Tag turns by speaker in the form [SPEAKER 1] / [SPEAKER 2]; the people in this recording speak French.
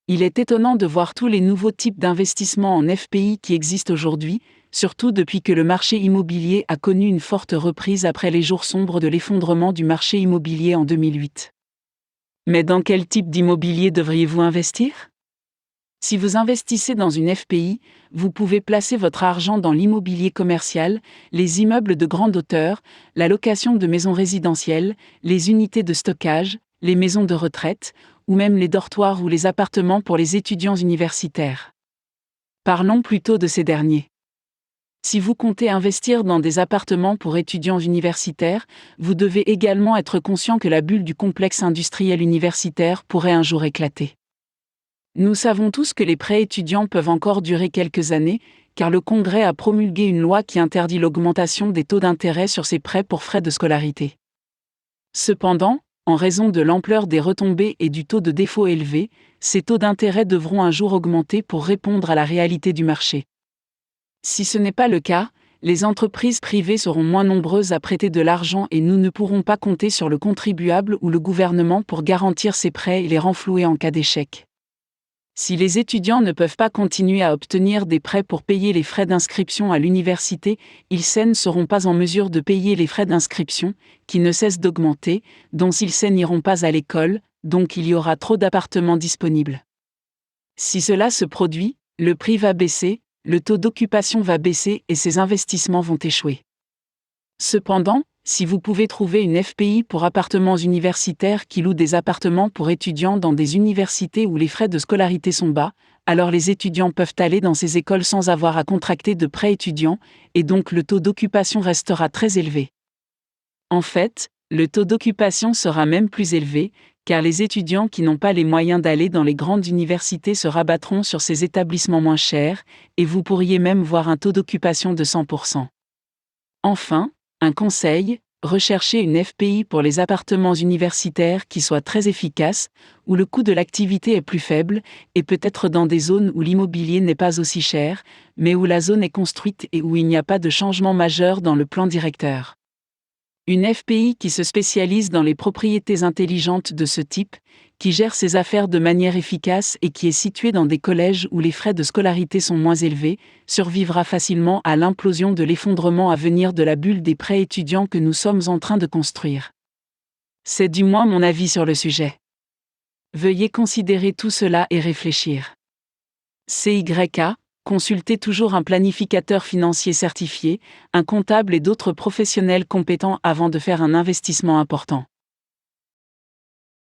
[SPEAKER 1] Il est étonnant de voir tous les nouveaux types d'investissements en FPI qui existent aujourd'hui, surtout depuis que le marché immobilier a connu une forte reprise après les jours sombres de l'effondrement du marché immobilier en 2008. Mais dans quel type d'immobilier devriez-vous investir ? Si vous investissez dans une FPI, vous pouvez placer votre argent dans l'immobilier commercial, les immeubles de grande hauteur, la location de maisons résidentielles, les unités de stockage, les maisons de retraite, ou même les dortoirs ou les appartements pour les étudiants universitaires. Parlons plutôt de ces derniers. Si vous comptez investir dans des appartements pour étudiants universitaires, vous devez également être conscient que la bulle du complexe industriel universitaire pourrait un jour éclater. Nous savons tous que les prêts étudiants peuvent encore durer quelques années, car le Congrès a promulgué une loi qui interdit l'augmentation des taux d'intérêt sur ces prêts pour frais de scolarité. Cependant, en raison de l'ampleur des retombées et du taux de défaut élevé, ces taux d'intérêt devront un jour augmenter pour répondre à la réalité du marché. Si ce n'est pas le cas, les entreprises privées seront moins nombreuses à prêter de l'argent et nous ne pourrons pas compter sur le contribuable ou le gouvernement pour garantir ces prêts et les renflouer en cas d'échec. Si les étudiants ne peuvent pas continuer à obtenir des prêts pour payer les frais d'inscription à l'université, ils ne seront pas en mesure de payer les frais d'inscription, qui ne cessent d'augmenter, dont ils n'iront pas à l'école, donc il y aura trop d'appartements disponibles. Si cela se produit, le prix va baisser, le taux d'occupation va baisser et ces investissements vont échouer. Cependant, si vous pouvez trouver une FPI pour appartements universitaires qui loue des appartements pour étudiants dans des universités où les frais de scolarité sont bas, alors les étudiants peuvent aller dans ces écoles sans avoir à contracter de prêts étudiants, et donc le taux d'occupation restera très élevé. En fait, le taux d'occupation sera même plus élevé, car les étudiants qui n'ont pas les moyens d'aller dans les grandes universités se rabattront sur ces établissements moins chers, et vous pourriez même voir un taux d'occupation de 100%. Enfin, un conseil, recherchez une FPI pour les appartements universitaires qui soit très efficace, où le coût de l'activité est plus faible, et peut-être dans des zones où l'immobilier n'est pas aussi cher, mais où la zone est construite et où il n'y a pas de changement majeur dans le plan directeur. Une FPI qui se spécialise dans les propriétés intelligentes de ce type, qui gère ses affaires de manière efficace et qui est située dans des collèges où les frais de scolarité sont moins élevés, survivra facilement à l'implosion de l'effondrement à venir de la bulle des prêts étudiants que nous sommes en train de construire. C'est du moins mon avis sur le sujet. Veuillez considérer tout cela et réfléchir. CYA, consultez toujours un planificateur financier certifié, un comptable et d'autres professionnels compétents avant de faire un investissement important.